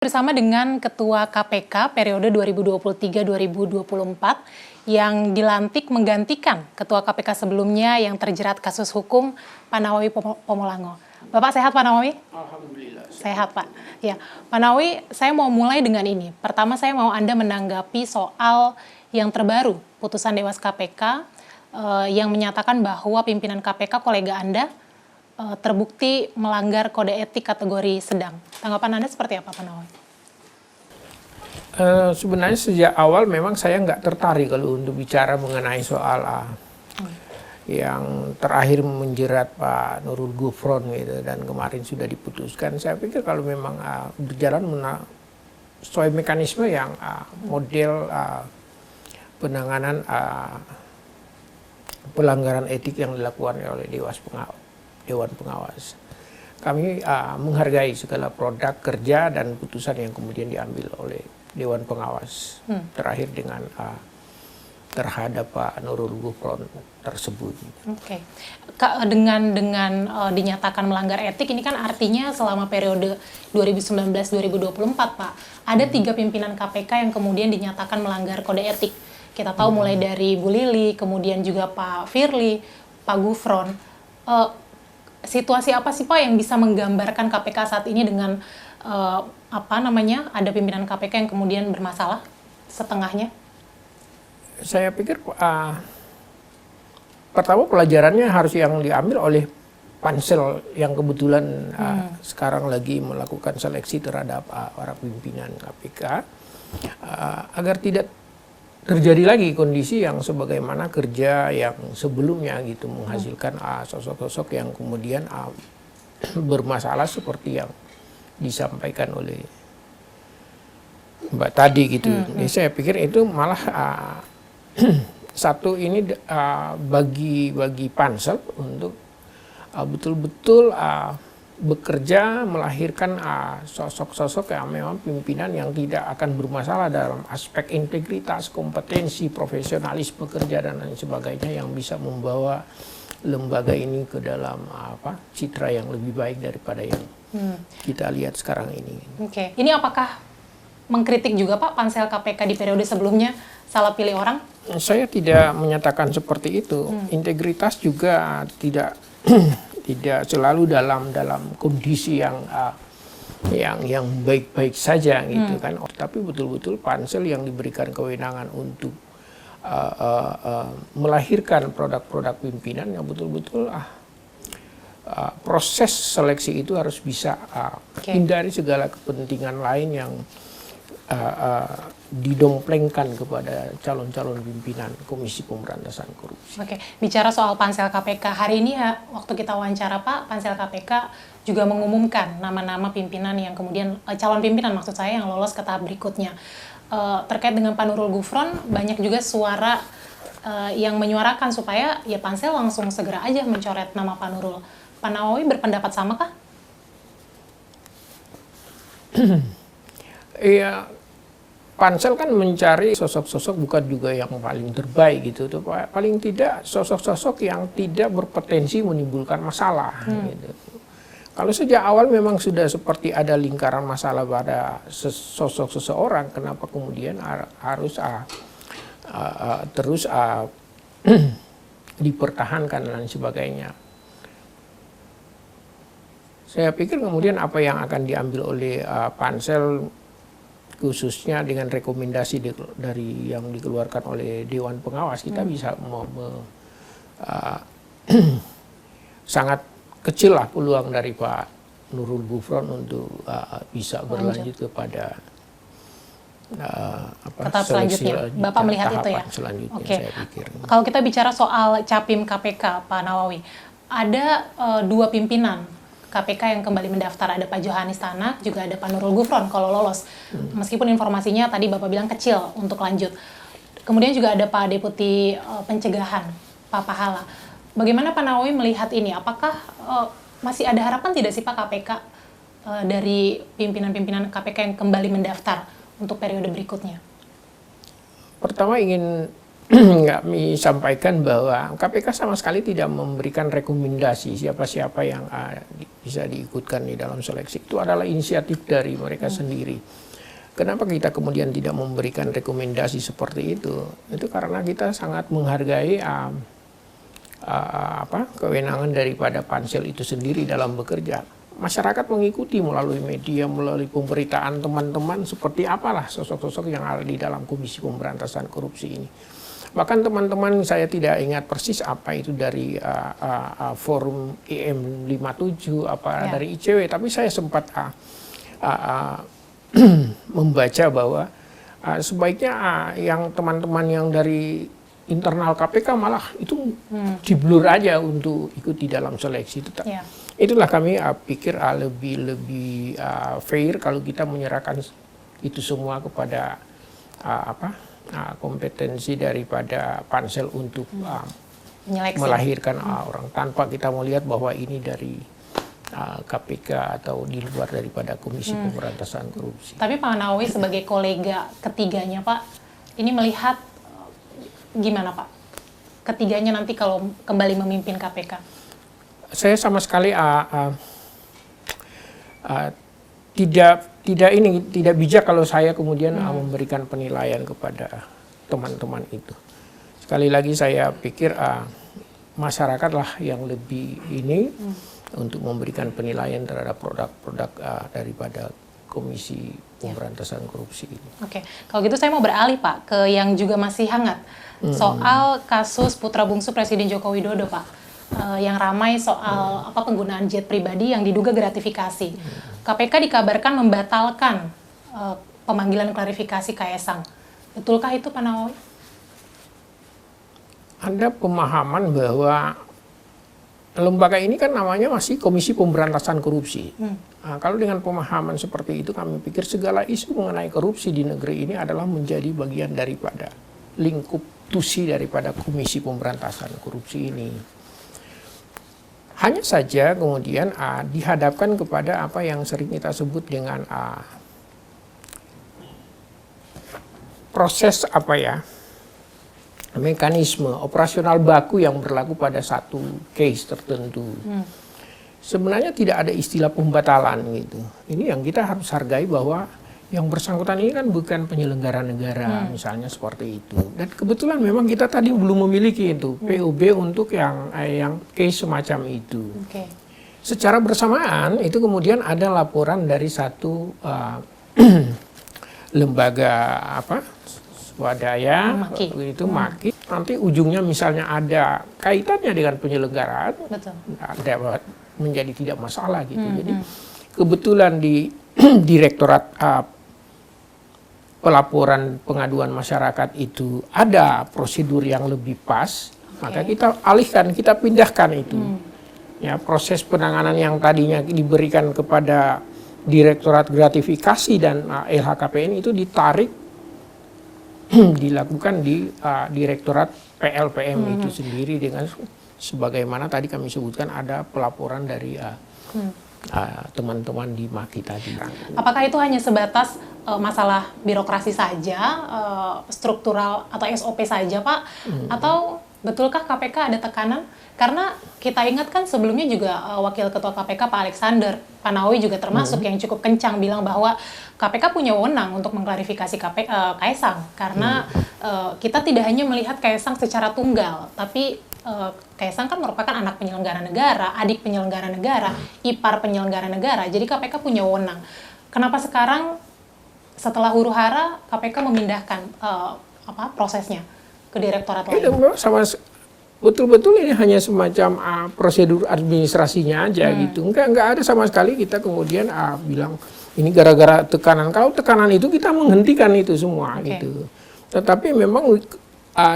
Bersama dengan Ketua KPK periode 2023-2024 yang dilantik menggantikan Ketua KPK sebelumnya yang terjerat kasus hukum Pak Nawawi Pomolango. Bapak sehat Pak Nawawi? Alhamdulillah. Sehat Pak. Ya, Pak Nawawi, saya mau mulai dengan ini. Pertama saya mau Anda menanggapi soal yang terbaru, putusan Dewas KPK yang menyatakan bahwa pimpinan KPK kolega Anda terbukti melanggar kode etik kategori sedang. Tanggapan Anda seperti apa, Pak Nawawi? Sebenarnya sejak awal memang saya nggak tertarik kalau untuk bicara mengenai soal yang terakhir menjerat Pak Nurul Gufron gitu, dan kemarin sudah diputuskan. Saya pikir kalau memang berjalan sesuai mekanisme yang model penanganan pelanggaran etik yang dilakukan oleh Dewan Pengawas. Kami menghargai segala produk kerja dan putusan yang kemudian diambil oleh Dewan Pengawas terakhir dengan terhadap Pak Nurul Gufron tersebut. Oke, dengan dinyatakan melanggar etik ini kan artinya selama periode 2019-2024 Pak, ada 3 pimpinan KPK yang kemudian dinyatakan melanggar kode etik. Kita tahu mulai dari Bu Lili, kemudian juga Pak Firly, Pak Gufron. Situasi apa sih Pak yang bisa menggambarkan KPK saat ini dengan ada pimpinan KPK yang kemudian bermasalah setengahnya? Saya pikir pertama pelajarannya harus yang diambil oleh pansel yang kebetulan sekarang lagi melakukan seleksi terhadap para pimpinan KPK agar tidak terjadi lagi kondisi yang sebagaimana kerja yang sebelumnya gitu, menghasilkan sosok-sosok yang kemudian bermasalah seperti yang disampaikan oleh Mbak tadi gitu. Jadi saya pikir itu malah satu ini bagi pansel untuk betul-betul bekerja melahirkan sosok-sosok yang memang pimpinan yang tidak akan bermasalah dalam aspek integritas, kompetensi, profesionalisme kerja dan lain sebagainya, yang bisa membawa lembaga ini ke dalam citra yang lebih baik daripada yang kita lihat sekarang ini. Oke, ini apakah mengkritik juga Pak pansel KPK di periode sebelumnya salah pilih orang? Saya tidak menyatakan seperti itu. Integritas juga tidak tidak selalu dalam kondisi yang baik-baik saja gitu kan. Tapi betul-betul pansel yang diberikan kewenangan untuk melahirkan produk-produk pimpinan yang betul-betul proses seleksi itu harus bisa hindari segala kepentingan lain yang didomplengkan kepada calon-calon pimpinan Komisi Pemberantasan Korupsi. Oke, bicara soal pansel KPK, hari ini ya waktu kita wawancara Pak, pansel KPK juga mengumumkan nama-nama pimpinan yang kemudian, calon pimpinan maksud saya, yang lolos ke tahap berikutnya. Terkait dengan Pak Nurul Gufron, banyak juga suara yang menyuarakan supaya ya pansel langsung segera aja mencoret nama Pak Nurul. Pak Nawawi berpendapat sama kah? Iya, pansel kan mencari sosok-sosok bukan juga yang paling terbaik gitu, paling tidak sosok-sosok yang tidak berpotensi menimbulkan masalah gitu. Kalau sejak awal memang sudah seperti ada lingkaran masalah pada sosok seseorang, kenapa kemudian harus terus dipertahankan dan sebagainya. Saya pikir kemudian apa yang akan diambil oleh pansel, khususnya dengan rekomendasi dari yang dikeluarkan oleh Dewan Pengawas, kita bisa sangat kecil lah peluang dari Pak Nurul Gufron untuk bisa berlanjut kepada tahap selanjutnya. Bapak melihat itu ya? Oke. Saya pikir. Kalau kita bicara soal Capim KPK, Pak Nawawi, ada 2 pimpinan KPK yang kembali mendaftar, ada Pak Johanis Tanak, juga ada Pak Nurul Gufron kalau lolos. Meskipun informasinya tadi Bapak bilang kecil untuk lanjut. Kemudian juga ada Pak Deputi Pencegahan, Pak Pahala. Bagaimana Pak Nawawi melihat ini? Apakah masih ada harapan tidak sih Pak KPK dari pimpinan-pimpinan KPK yang kembali mendaftar untuk periode berikutnya? Pertama ingin kami sampaikan bahwa KPK sama sekali tidak memberikan rekomendasi siapa-siapa yang bisa diikutkan di dalam seleksi. Itu adalah inisiatif dari mereka sendiri. Kenapa kita kemudian tidak memberikan rekomendasi seperti itu? Itu karena kita sangat menghargai kewenangan daripada pansel itu sendiri dalam bekerja. Masyarakat mengikuti melalui media, melalui pemberitaan teman-teman seperti apalah sosok-sosok yang ada di dalam Komisi Pemberantasan Korupsi ini. Bahkan teman-teman, saya tidak ingat persis apa itu dari forum IM57, dari ICW, tapi saya sempat membaca bahwa sebaiknya yang teman-teman yang dari internal KPK malah itu diblur aja untuk ikut di dalam seleksi itu. Itulah kami pikir lebih fair kalau kita menyerahkan itu semua kepada kompetensi daripada pansel untuk melahirkan orang tanpa kita melihat bahwa ini dari KPK atau di luar daripada Komisi Pemberantasan Korupsi. Tapi Pak Nawawi sebagai kolega ketiganya Pak, ini melihat gimana Pak? Ketiganya nanti kalau kembali memimpin KPK? Saya sama sekali tidak bijak kalau saya kemudian memberikan penilaian kepada teman-teman itu. Sekali lagi saya pikir masyarakatlah yang lebih untuk memberikan penilaian terhadap produk-produk daripada Komisi Pemberantasan Korupsi ini. Oke, kalau gitu saya mau beralih Pak ke yang juga masih hangat soal kasus putra bungsu Presiden Joko Widodo Pak. Yang ramai soal penggunaan jet pribadi yang diduga gratifikasi. KPK dikabarkan membatalkan pemanggilan klarifikasi Kaesang. Betulkah itu Pak Nawawi? Ada pemahaman bahwa lembaga ini kan namanya masih Komisi Pemberantasan Korupsi. Nah, kalau dengan pemahaman seperti itu kami pikir segala isu mengenai korupsi di negeri ini adalah menjadi bagian daripada lingkup tusi daripada Komisi Pemberantasan Korupsi ini. Hanya saja kemudian dihadapkan kepada apa yang sering kita sebut dengan proses mekanisme operasional baku yang berlaku pada satu case tertentu. Sebenarnya tidak ada istilah pembatalan gitu. Ini yang kita harus hargai bahwa yang bersangkutan ini kan bukan penyelenggara negara, misalnya seperti itu. Dan kebetulan memang kita tadi belum memiliki itu POB untuk yang case semacam itu. Secara bersamaan itu kemudian ada laporan dari satu lembaga swadaya itu Maki. Nanti ujungnya misalnya ada kaitannya dengan penyelenggaraan, dapat menjadi tidak masalah gitu. Jadi kebetulan di Direktorat Pelaporan Pengaduan Masyarakat itu ada prosedur yang lebih pas, maka kita alihkan, kita pindahkan itu. Ya, proses penanganan yang tadinya diberikan kepada Direktorat Gratifikasi dan LHKPN itu ditarik dilakukan di Direktorat PLPM itu sendiri dengan sebagaimana tadi kami sebutkan ada pelaporan dari teman-teman di Maki tadi. Apakah itu hanya sebatas masalah birokrasi saja, struktural atau SOP saja Pak? Atau betulkah KPK ada tekanan? Karena kita ingat kan sebelumnya juga Wakil Ketua KPK Pak Alexander, Pak Nawawi juga termasuk yang cukup kencang bilang bahwa KPK punya wewenang untuk mengklarifikasi Kaesang. Karena kita tidak hanya melihat Kaesang secara tunggal, tapi Kaesang kan merupakan anak penyelenggara negara, adik penyelenggara negara, ipar penyelenggara negara. Jadi KPK punya wewenang. Kenapa sekarang setelah huru-hara KPK memindahkan prosesnya ke direktorat lain? Betul-betul ini hanya semacam prosedur administrasinya aja gitu. Enggak ada sama sekali kita kemudian bilang ini gara-gara tekanan. Kalau tekanan itu kita menghentikan itu semua gitu. Tetapi memang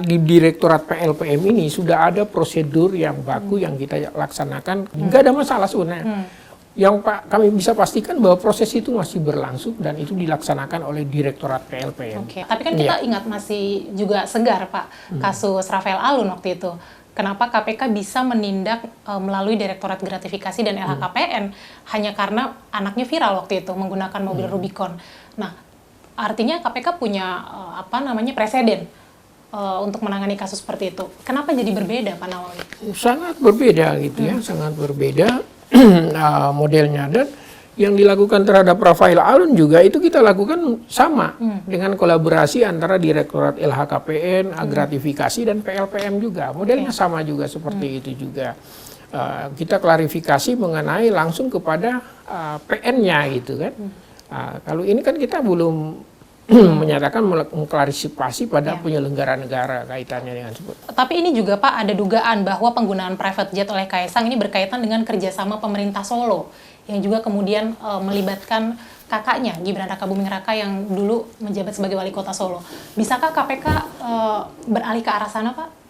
di Direktorat PLPM ini sudah ada prosedur yang baku yang kita laksanakan. Enggak ada masalah sebenarnya. Yang kami bisa pastikan bahwa proses itu masih berlangsung dan itu dilaksanakan oleh Direktorat PLPM. Tapi kan kita ingat masih juga segar Pak kasus Rafael Alun waktu itu. Kenapa KPK bisa menindak melalui Direktorat Gratifikasi dan LHKPN hanya karena anaknya viral waktu itu menggunakan mobil Rubicon. Nah, artinya KPK punya preseden untuk menangani kasus seperti itu. Kenapa jadi berbeda, Pak Nawawi? Sangat berbeda gitu ya, sangat berbeda modelnya. Dan yang dilakukan terhadap Rafael Alun juga itu kita lakukan sama dengan kolaborasi antara Direktorat LHKPN, gratifikasi dan PLPM juga. Modelnya sama juga seperti itu juga. Kita klarifikasi mengenai langsung kepada PN-nya gitu kan. Kalau ini kan kita belum menyatakan mengklarifikasi pada penyelenggara negara kaitannya dengan sebut. Tapi ini juga Pak ada dugaan bahwa penggunaan private jet oleh Kaisang ini berkaitan dengan kerjasama pemerintah Solo yang juga kemudian melibatkan kakaknya Gibran Rakabuming Raka yang dulu menjabat sebagai wali kota Solo. Bisakah KPK beralih ke arah sana, Pak?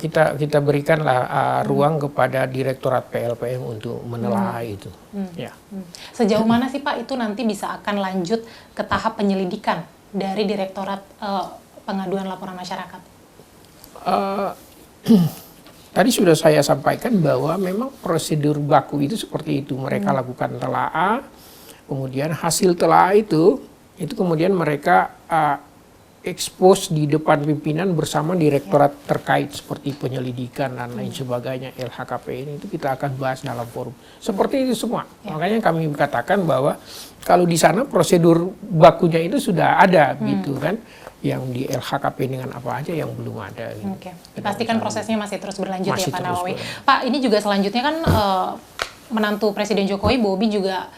Kita berikanlah ruang kepada Direktorat PLPM untuk menelaah itu. Ya. Sejauh mana sih Pak itu nanti bisa akan lanjut ke tahap penyelidikan dari Direktorat Pengaduan Laporan Masyarakat? Tadi sudah saya sampaikan bahwa memang prosedur baku itu seperti itu. Mereka lakukan telaah, kemudian hasil telaah itu kemudian mereka expose di depan pimpinan bersama direktorat terkait seperti penyelidikan dan lain sebagainya, LHKPN itu kita akan bahas dalam forum. Seperti itu semua. Makanya kami katakan bahwa kalau di sana prosedur bakunya itu sudah ada gitu kan. Yang di LHKPN dengan apa aja yang belum ada. Gitu. Oke. Dipastikan prosesnya masih terus berlanjut ya Pak Nawawi. Pak, ini juga selanjutnya kan menantu Presiden Jokowi, Bobi juga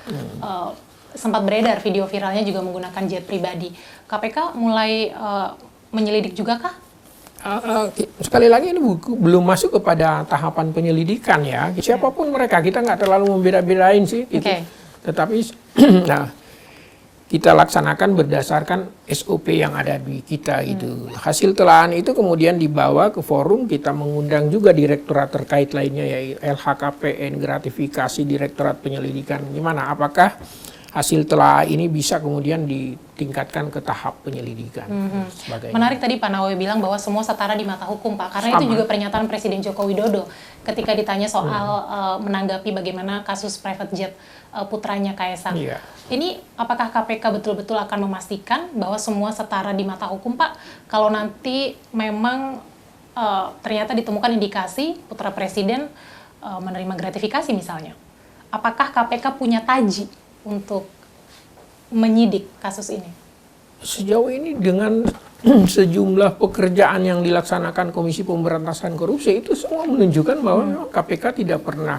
sempat beredar video viralnya juga menggunakan jet pribadi. KPK mulai menyelidik juga kah? Sekali lagi ini belum masuk kepada tahapan penyelidikan ya. Siapapun mereka, kita nggak terlalu membeda-bedain sih. Gitu. Tetapi kita laksanakan berdasarkan SOP yang ada di kita gitu. Hasil telahan itu kemudian dibawa ke forum, kita mengundang juga direktorat terkait lainnya yaitu LHKPN, gratifikasi, direktorat penyelidikan. Gimana? Apakah hasil telah ini bisa kemudian ditingkatkan ke tahap penyelidikan. Menarik tadi Pak Nawawi bilang bahwa semua setara di mata hukum Pak, karena itu juga pernyataan Presiden Joko Widodo ketika ditanya soal menanggapi bagaimana kasus private jet putranya Kaisang. Ini apakah KPK betul-betul akan memastikan bahwa semua setara di mata hukum Pak? Kalau nanti memang ternyata ditemukan indikasi putra Presiden menerima gratifikasi misalnya, apakah KPK punya taji untuk menyidik kasus ini? Sejauh ini dengan sejumlah pekerjaan yang dilaksanakan Komisi Pemberantasan Korupsi itu semua menunjukkan bahwa memang KPK tidak pernah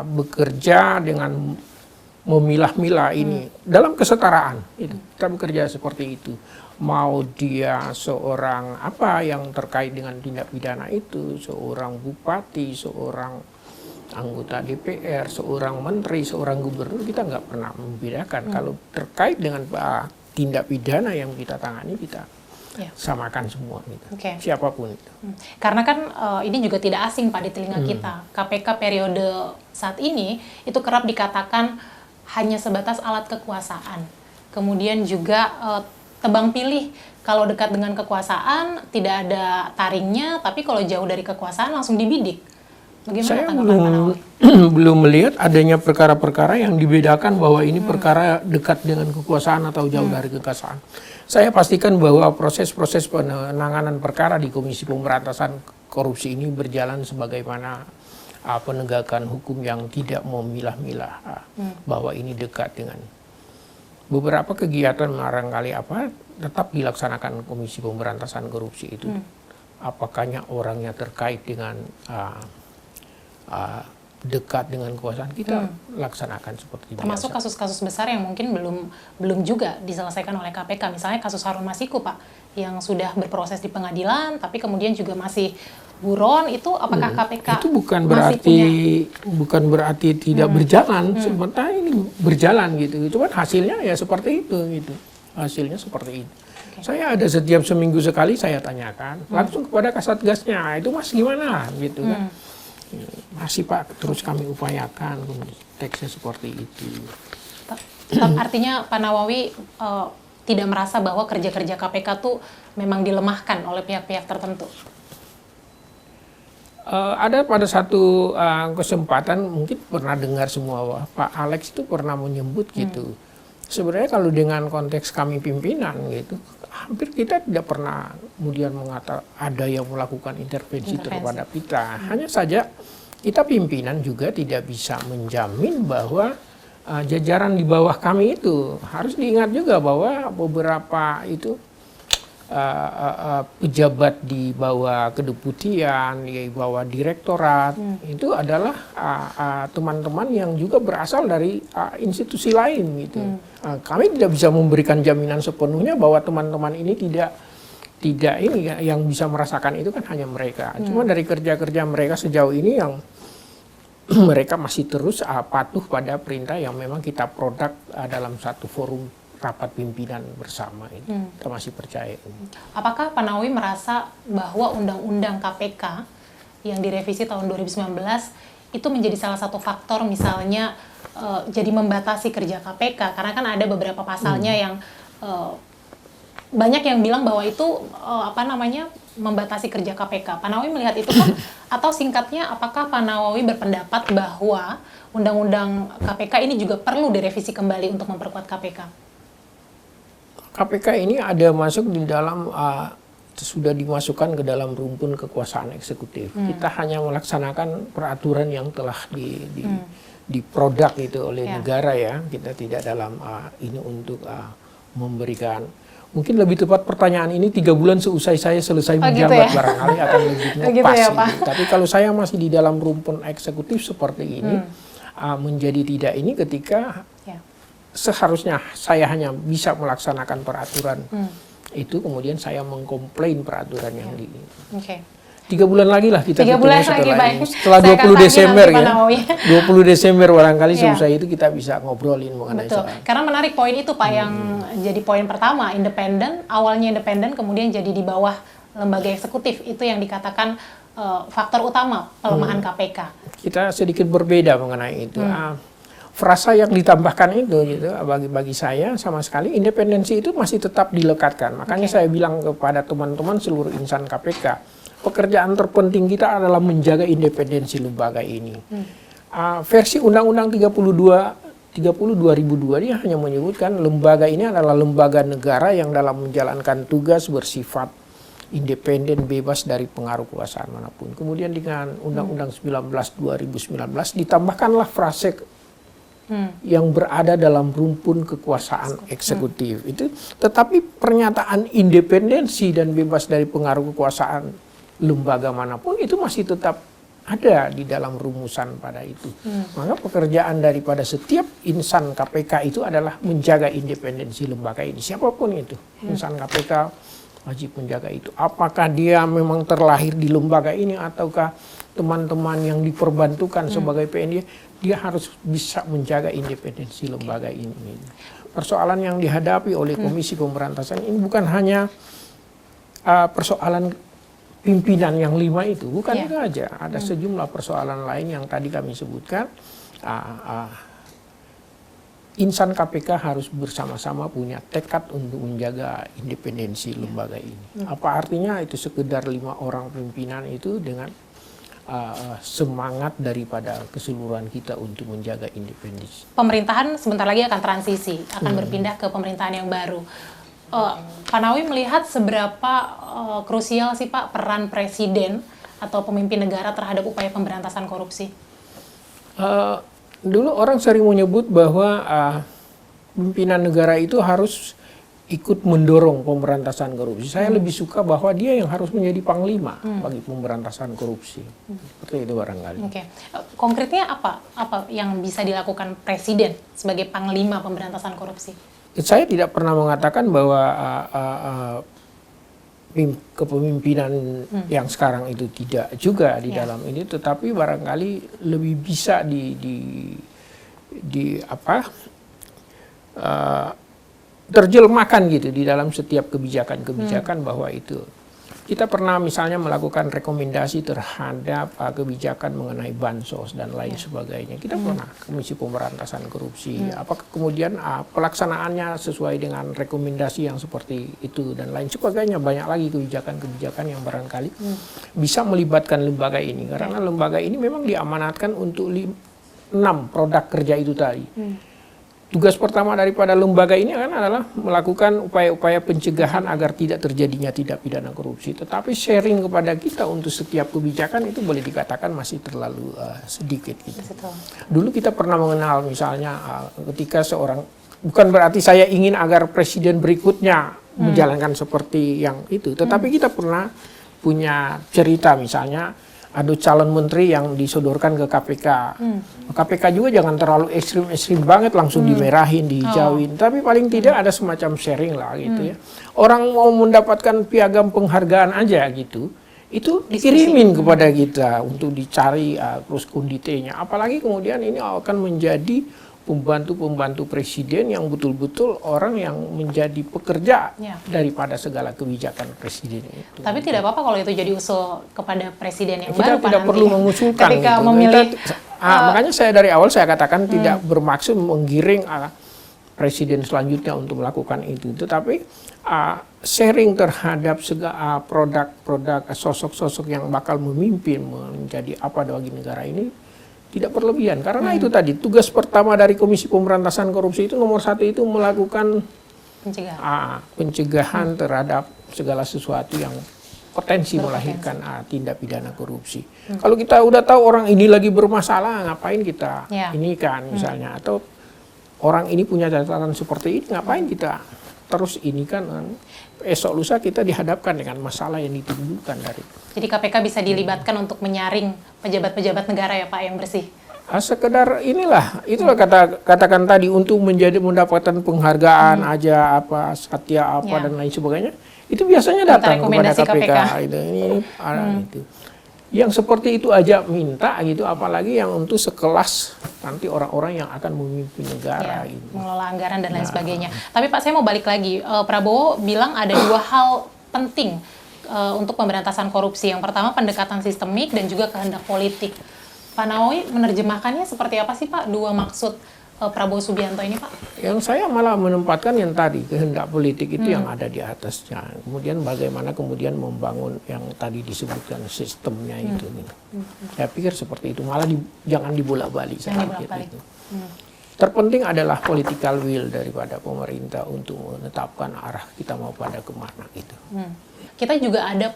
bekerja dengan memilah-milah ini dalam kesetaraan. Kita bekerja seperti itu. Mau dia seorang apa yang terkait dengan tindak pidana itu, seorang bupati, seorang anggota DPR, seorang menteri, seorang gubernur, kita nggak pernah membedakan. Kalau terkait dengan tindak pidana yang kita tangani, kita samakan semua gitu. Siapapun itu. Karena kan ini juga tidak asing Pak di telinga kita. KPK periode saat ini itu kerap dikatakan hanya sebatas alat kekuasaan. Kemudian juga tebang pilih, kalau dekat dengan kekuasaan tidak ada taringnya, tapi kalau jauh dari kekuasaan langsung dibidik. Bagaimana saya belum melihat adanya perkara-perkara yang dibedakan bahwa ini perkara dekat dengan kekuasaan atau jauh dari kekuasaan. Saya pastikan bahwa proses-proses penanganan perkara di Komisi Pemberantasan Korupsi ini berjalan sebagaimana penegakan hukum yang tidak memilah-milah bahwa ini dekat dengan beberapa kegiatan barangkali tetap dilaksanakan Komisi Pemberantasan Korupsi itu. Apakahnya orangnya terkait dengan dekat dengan kekuasaan, kita laksanakan seperti biasa. Termasuk kasus-kasus besar yang mungkin belum juga diselesaikan oleh KPK, misalnya kasus Harun Masiku Pak, yang sudah berproses di pengadilan tapi kemudian juga masih buron, itu apakah KPK itu bukan berarti tidak berjalan, sementara ini berjalan gitu. Itu kan hasilnya ya seperti itu gitu. Hasilnya seperti itu. Saya ada setiap seminggu sekali saya tanyakan langsung kepada Kasatgasnya, itu Mas gimana gitu kan. Masih Pak, terus kami upayakan, teksnya seperti itu. Artinya Pak Nawawi tidak merasa bahwa kerja-kerja KPK tuh memang dilemahkan oleh pihak-pihak tertentu? Ada pada satu kesempatan mungkin pernah dengar semua Pak Alex itu pernah menyebut gitu. Sebenarnya kalau dengan konteks kami pimpinan gitu, hampir kita tidak pernah kemudian mengatakan ada yang melakukan intervensi terhadap kita. Hanya saja kita pimpinan juga tidak bisa menjamin bahwa jajaran di bawah kami itu, harus diingat juga bahwa beberapa itu pejabat di bawah kedeputian, di bawah direktorat, itu adalah teman-teman yang juga berasal dari institusi lain gitu. Kami tidak bisa memberikan jaminan sepenuhnya bahwa teman-teman ini tidak ini, yang bisa merasakan itu kan hanya mereka. Cuma dari kerja-kerja mereka sejauh ini yang mereka masih terus patuh pada perintah yang memang kita produk dalam satu forum rapat pimpinan bersama itu. Kita masih percaya. Apakah Pak Nawawi merasa bahwa Undang-Undang KPK yang direvisi tahun 2019 itu menjadi salah satu faktor misalnya jadi membatasi kerja KPK? Karena kan ada beberapa pasalnya yang banyak yang bilang bahwa itu membatasi kerja KPK. Pak Nawawi melihat itu kan? Atau singkatnya, apakah Pak Nawawi berpendapat bahwa Undang-Undang KPK ini juga perlu direvisi kembali untuk memperkuat KPK? KPK ini ada masuk di dalam sudah dimasukkan ke dalam rumpun kekuasaan eksekutif. Kita hanya melaksanakan peraturan yang telah diproduk itu oleh negara ya. Kita tidak dalam ini untuk memberikan. Mungkin lebih tepat pertanyaan ini 3 bulan seusai saya selesai menjabat barangkali akan lebih pas. Tapi kalau saya masih di dalam rumpun eksekutif seperti ini, menjadi tidak ini ketika seharusnya saya hanya bisa melaksanakan peraturan itu, kemudian saya mengkomplain peraturan yang 3 bulan lagi lah kita ketemu setelah 20 Desember ya. 20 Desember barangkali selesai itu kita bisa ngobrolin mengenai soal. Karena menarik poin itu Pak yang jadi poin pertama, independen, awalnya independen kemudian jadi di bawah lembaga eksekutif, itu yang dikatakan faktor utama pelemahan KPK. Kita sedikit berbeda mengenai itu. Frasa yang ditambahkan itu gitu, bagi saya sama sekali independensi itu masih tetap dilekatkan. Makanya saya bilang kepada teman-teman seluruh insan KPK, pekerjaan terpenting kita adalah menjaga independensi lembaga ini. Versi Undang-Undang 30 2002 dia hanya menyebutkan lembaga ini adalah lembaga negara yang dalam menjalankan tugas bersifat independen, bebas dari pengaruh kekuasaan manapun. Kemudian dengan Undang-Undang 19 2019 ditambahkanlah frase yang berada dalam rumpun kekuasaan eksekutif itu, tetapi pernyataan independensi dan bebas dari pengaruh kekuasaan lembaga manapun itu masih tetap ada di dalam rumusan pada itu. Maka pekerjaan daripada setiap insan KPK itu adalah menjaga independensi lembaga ini, siapapun itu insan KPK wajib menjaga itu. Apakah dia memang terlahir di lembaga ini ataukah teman-teman yang diperbantukan sebagai PNJ, dia harus bisa menjaga independensi lembaga ini. Persoalan yang dihadapi oleh Komisi Pemberantasan ini bukan hanya persoalan pimpinan yang 5 itu, bukan itu aja. Ada sejumlah persoalan lain yang tadi kami sebutkan. Insan KPK harus bersama-sama punya tekad untuk menjaga independensi lembaga ini. Apa artinya itu sekedar 5 orang pimpinan itu dengan semangat daripada keseluruhan kita untuk menjaga independensi. Pemerintahan sebentar lagi akan transisi, akan berpindah ke pemerintahan yang baru. Pak Nawawi melihat seberapa krusial sih Pak peran presiden atau pemimpin negara terhadap upaya pemberantasan korupsi? Dulu orang sering menyebut bahwa pimpinan negara itu harus ikut mendorong pemberantasan korupsi. Saya lebih suka bahwa dia yang harus menjadi panglima bagi pemberantasan korupsi. Seperti itu barangkali. Konkretnya apa yang bisa dilakukan presiden sebagai panglima pemberantasan korupsi? Saya tidak pernah mengatakan bahwa kepemimpinan yang sekarang itu tidak juga di dalam ini, tetapi barangkali lebih bisa terjemahkan gitu di dalam setiap kebijakan-kebijakan bahwa itu. Kita pernah misalnya melakukan rekomendasi terhadap kebijakan mengenai bansos dan lain sebagainya. Kita pernah Komisi Pemberantasan Korupsi. Apakah kemudian pelaksanaannya sesuai dengan rekomendasi yang seperti itu dan lain sebagainya. Banyak lagi kebijakan-kebijakan yang barangkali bisa melibatkan lembaga ini. Karena lembaga ini memang diamanatkan untuk 6 produk kerja itu tadi. tugas pertama daripada lembaga ini kan adalah melakukan upaya-upaya pencegahan agar tidak terjadinya tindak pidana korupsi. Tetapi sharing kepada kita untuk setiap kebijakan itu boleh dikatakan masih terlalu sedikit. Gitu. Dulu kita pernah mengenal misalnya ketika seorang, bukan berarti saya ingin agar presiden berikutnya menjalankan seperti yang itu, tetapi kita pernah punya cerita misalnya ada calon menteri yang disodorkan ke KPK. KPK juga jangan terlalu ekstrim banget langsung dimerahin, dihijauin. Tapi paling tidak ada semacam sharing lah gitu ya. Orang mau mendapatkan piagam penghargaan aja gitu, itu dikirimin kepada kita untuk dicari terus konditenya. Apalagi kemudian ini akan menjadi pembantu-pembantu presiden yang betul-betul orang yang menjadi pekerja daripada segala kebijakan presiden itu. Tapi tidak apa-apa kalau itu jadi usul kepada presiden yang kita baru. Tidak perlu mengusulkan ketika gitu. Memilih, makanya saya dari awal saya katakan tidak bermaksud menggiring presiden selanjutnya untuk melakukan itu. Tetapi sharing terhadap segala produk-produk sosok-sosok yang bakal memimpin menjadi apa bagi negara ini tidak berlebihan, karena itu tadi tugas pertama dari Komisi Pemberantasan Korupsi itu nomor 1 itu melakukan pencegahan terhadap segala sesuatu yang potensi melahirkan tindak pidana korupsi. Kalau kita udah tahu orang ini lagi bermasalah, ngapain kita ini kan misalnya, atau orang ini punya catatan seperti ini, ngapain kita terus ini kan esok lusa kita dihadapkan dengan masalah yang ditimbulkan dari. Jadi KPK bisa dilibatkan untuk menyaring pejabat-pejabat negara ya Pak yang bersih. Sekedar itulah katakan tadi untuk mendapatkan penghargaan aja apa Satya apa dan lain sebagainya. Itu biasanya datang kepada KPK. Ini itu. Yang seperti itu aja minta gitu, apalagi yang untuk sekelas nanti orang-orang yang akan memimpin negara gitu. Mengelola anggaran dan lain sebagainya. Tapi Pak, saya mau balik lagi. Prabowo bilang ada 2 hal penting untuk pemberantasan korupsi. Yang pertama pendekatan sistemik dan juga kehendak politik. Pak Nawawi menerjemahkannya seperti apa sih Pak? 2 maksud Prabowo Subianto ini Pak? Yang saya malah menempatkan yang tadi kehendak politik itu yang ada di atasnya. Kemudian bagaimana kemudian membangun yang tadi disebutkan sistemnya itu. Saya pikir seperti itu. Malah jangan dibolak-balik saya pikir itu. Terpenting adalah political will daripada pemerintah untuk menetapkan arah kita mau pada kemana gitu. Kita juga ada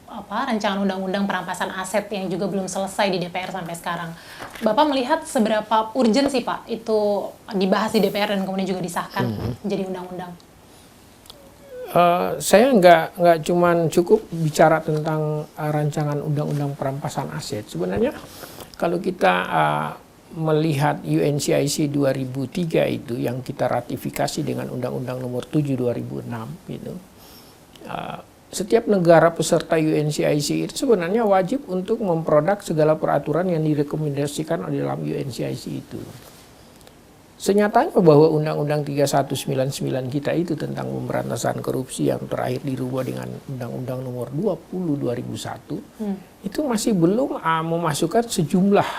Pak rancangan undang-undang perampasan aset yang juga belum selesai di DPR sampai sekarang. Bapak melihat seberapa urgent sih Pak itu dibahas di DPR dan kemudian juga disahkan menjadi undang-undang? Saya nggak cuman cukup bicara tentang rancangan undang-undang perampasan aset. Sebenarnya kalau kita melihat UNCIC 2003 itu yang kita ratifikasi dengan Undang-Undang Nomor 7 2006 gitu. Setiap negara peserta UNCIC itu sebenarnya wajib untuk memproduk segala peraturan yang direkomendasikan dalam UNCIC itu. Senyatanya bahwa Undang-Undang 3199 kita itu tentang pemberantasan korupsi yang terakhir dirubah dengan Undang-Undang Nomor 20 2001 itu masih belum memasukkan sejumlah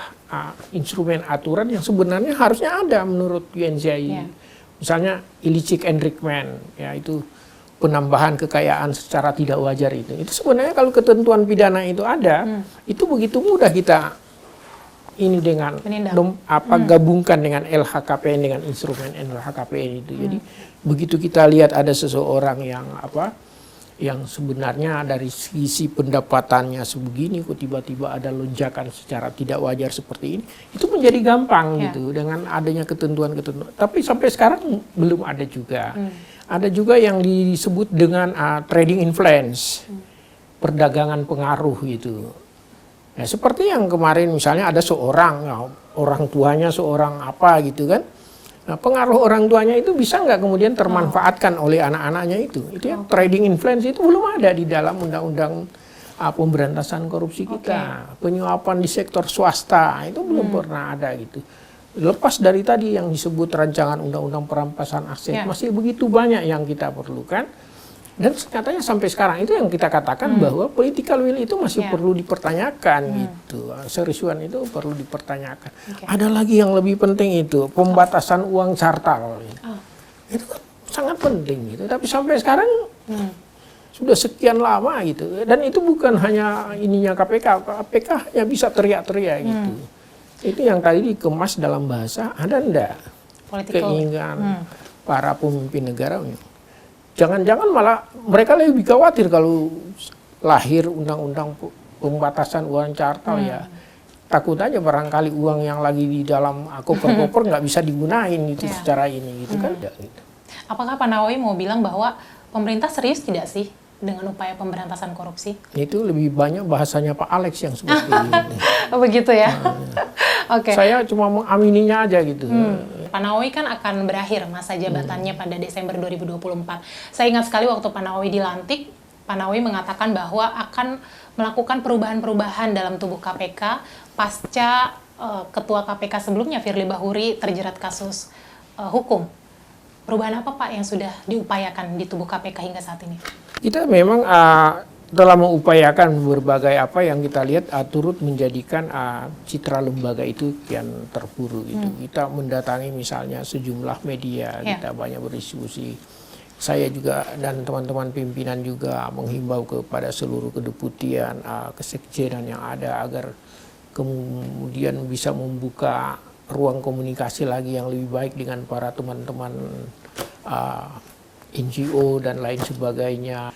instrumen aturan yang sebenarnya harusnya ada menurut UNCIC. Misalnya illicit enrichment, yaitu penambahan kekayaan secara tidak wajar itu sebenarnya kalau ketentuan pidana itu ada, itu begitu mudah kita ini dengan gabungkan dengan LHKPN dengan instrumen LHKPN itu. Jadi begitu kita lihat ada seseorang yang sebenarnya dari sisi pendapatannya sebegini kok tiba-tiba ada lonjakan secara tidak wajar seperti ini, itu menjadi gampang gitu dengan adanya ketentuan-ketentuan. Tapi sampai sekarang belum ada juga. Ada juga yang disebut dengan trading influence, perdagangan pengaruh gitu. Ya, seperti yang kemarin misalnya ada seorang, orang tuanya seorang apa gitu kan. Nah, pengaruh orang tuanya itu bisa nggak kemudian termanfaatkan oleh anak-anaknya itu. Itu ya trading influence itu belum ada di dalam undang-undang pemberantasan korupsi kita. Penyuapan di sektor swasta itu belum pernah ada gitu. Lepas dari tadi yang disebut rancangan undang-undang perampasan aset, masih begitu banyak yang kita perlukan. Dan katanya sampai sekarang itu yang kita katakan bahwa political will itu masih perlu dipertanyakan gitu. Seriusan itu perlu dipertanyakan. Ada lagi yang lebih penting itu, pembatasan uang cartal. Itu kan sangat penting gitu. Tapi sampai sekarang sudah sekian lama gitu. Dan itu bukan hanya ininya KPK. KPK ya bisa teriak-teriak gitu. Itu yang tadi dikemas dalam bahasa ada enggak keinginan para pemimpin negara. Jangan-jangan malah mereka lebih khawatir kalau lahir undang-undang pembatasan uang cartal ya. Takut aja barangkali uang yang lagi di dalam koper-koper nggak bisa digunain gitu secara ini gitu kan. Gitu. Apakah Pak Nawawi mau bilang bahwa pemerintah serius tidak sih dengan upaya pemberantasan korupsi? Itu lebih banyak bahasanya Pak Alex yang seperti ini. Begitu ya? Oke. Saya cuma mengamininya aja gitu. Pak Nawawi kan akan berakhir masa jabatannya pada Desember 2024. Saya ingat sekali waktu Pak Nawawi dilantik, Pak Nawawi mengatakan bahwa akan melakukan perubahan-perubahan dalam tubuh KPK pasca Ketua KPK sebelumnya, Firly Bahuri, terjerat kasus hukum. Perubahan apa Pak yang sudah diupayakan di tubuh KPK hingga saat ini? Kita memang telah mengupayakan berbagai apa yang kita lihat turut menjadikan citra lembaga itu kian terpuruk gitu. Kita mendatangi misalnya sejumlah media, kita banyak berdiskusi. Saya juga dan teman-teman pimpinan juga menghimbau kepada seluruh kedeputian, kesekjenan yang ada agar kemudian bisa membuka ruang komunikasi lagi yang lebih baik dengan para teman-teman NGO dan lain sebagainya.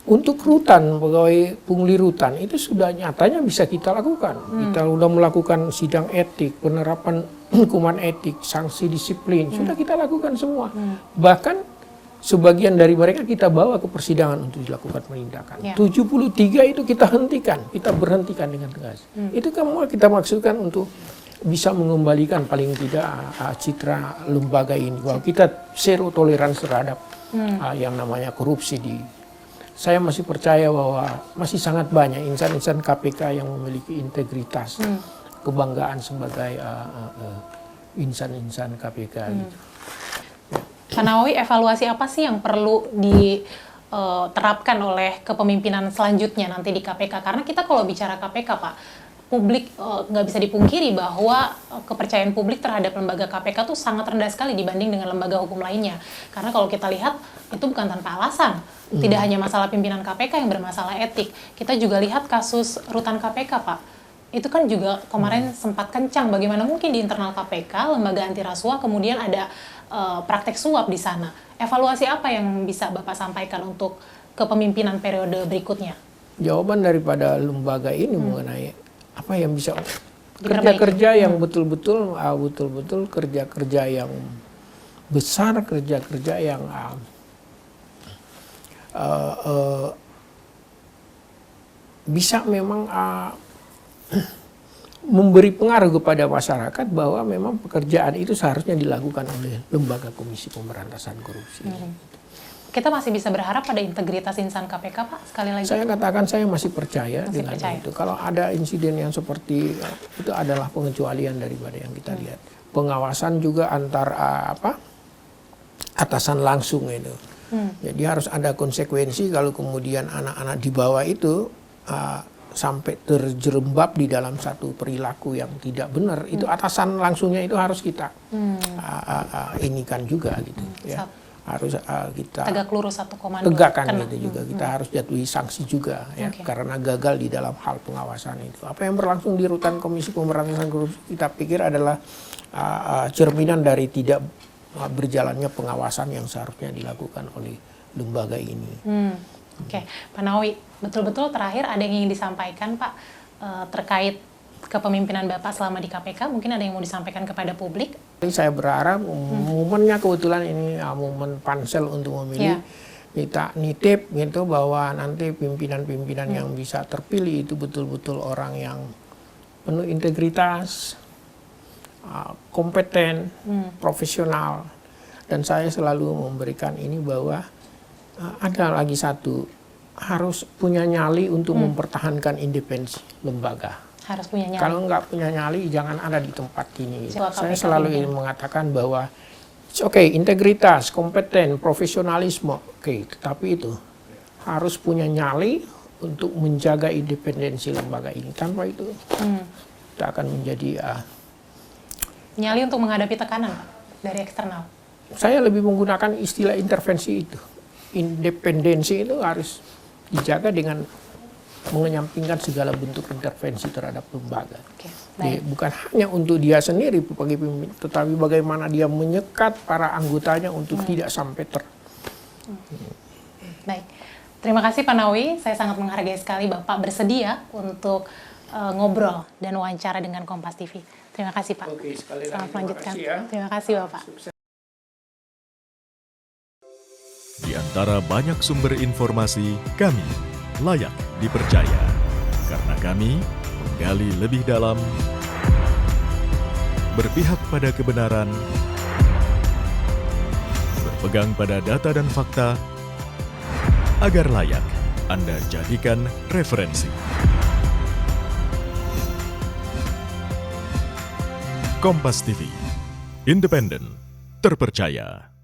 Untuk rutan, pegawai pungli rutan itu sudah nyatanya bisa kita lakukan. Kita sudah melakukan sidang etik, penerapan hukuman etik, sanksi disiplin, sudah kita lakukan semua. Bahkan sebagian dari mereka kita bawa ke persidangan untuk dilakukan penindakan. 73 itu kita hentikan, kita berhentikan dengan tegas. Itu kan kita maksudkan untuk bisa mengembalikan paling tidak citra lembaga ini. Bahwa kita zero toleransi terhadap yang namanya korupsi saya masih percaya bahwa masih sangat banyak insan-insan KPK yang memiliki integritas, kebanggaan sebagai insan-insan KPK. Gitu. Pak Nawawi, evaluasi apa sih yang perlu diterapkan oleh kepemimpinan selanjutnya nanti di KPK? Karena kita kalau bicara KPK, Pak, publik nggak bisa dipungkiri bahwa kepercayaan publik terhadap lembaga KPK tuh sangat rendah sekali dibanding dengan lembaga hukum lainnya. Karena kalau kita lihat itu bukan tanpa alasan. Tidak hanya masalah pimpinan KPK yang bermasalah etik. Kita juga lihat kasus rutan KPK, Pak. Itu kan juga kemarin sempat kencang. Bagaimana mungkin di internal KPK, lembaga anti rasuah, kemudian ada praktek suap di sana. Evaluasi apa yang bisa Bapak sampaikan untuk kepemimpinan periode berikutnya? Jawaban daripada lembaga ini mengenai apa yang bisa kerja-kerja yang betul-betul kerja-kerja yang besar, kerja-kerja yang bisa memang memberi pengaruh kepada masyarakat bahwa memang pekerjaan itu seharusnya dilakukan oleh lembaga Komisi Pemberantasan Korupsi. Kita masih bisa berharap pada integritas insan KPK, Pak? Sekali lagi. Saya katakan saya masih percaya dengan itu. Kalau ada insiden yang seperti itu adalah pengecualian daripada yang kita lihat. Pengawasan juga antar atasan langsung itu. Jadi harus ada konsekuensi kalau kemudian anak-anak di bawah itu sampai terjerembab di dalam satu perilaku yang tidak benar. Itu atasan langsungnya itu harus kita inikan juga gitu. Ya. Harus kita tegak lurus 1,2 tegakkan gitu juga. Kita harus jatuhi sanksi juga ya karena gagal di dalam hal pengawasan itu. Apa yang berlangsung di rutan Komisi Pemberantasan Korupsi kita pikir adalah cerminan dari tidak berjalannya pengawasan yang seharusnya dilakukan oleh lembaga ini. Oke, Pak Nawawi, betul-betul terakhir ada yang ingin disampaikan Pak terkait kepemimpinan Bapak selama di KPK, mungkin ada yang mau disampaikan kepada publik? Saya berharap momennya kebetulan ini momen pansel untuk memilih, kita nitip gitu bahwa nanti pimpinan-pimpinan yang bisa terpilih itu betul-betul orang yang penuh integritas, kompeten, profesional. Dan saya selalu memberikan ini bahwa ada lagi satu, harus punya nyali untuk mempertahankan independensi lembaga. Harus punya nyali. Kalau nggak punya nyali, jangan ada di tempat ini. Saya selalu ingin mengatakan bahwa, integritas, kompeten, profesionalisme, tetapi itu harus punya nyali untuk menjaga independensi lembaga ini. Tanpa itu, kita akan menjadi nyali untuk menghadapi tekanan dari eksternal. Saya lebih menggunakan istilah intervensi itu. Independensi itu harus dijaga dengan mengenyampingkan segala bentuk intervensi terhadap lembaga. Oke, Jadi, baik. bukan hanya untuk dia sendiri sebagai pemimpin, tetapi bagaimana dia menyekat para anggotanya untuk tidak sampai Baik. Terima kasih Pak Nawawi. Saya sangat menghargai sekali Bapak bersedia untuk ngobrol dan wawancara dengan Kompas TV. Terima kasih Pak. Oke, sekali lagi Selamat terima melanjutkan. kasih ya. Terima kasih Bapak. Di antara banyak sumber informasi, kami layak dipercaya. Karena kami menggali lebih dalam, berpihak pada kebenaran, berpegang pada data dan fakta, agar layak Anda jadikan referensi. Kompas TV, independen, terpercaya.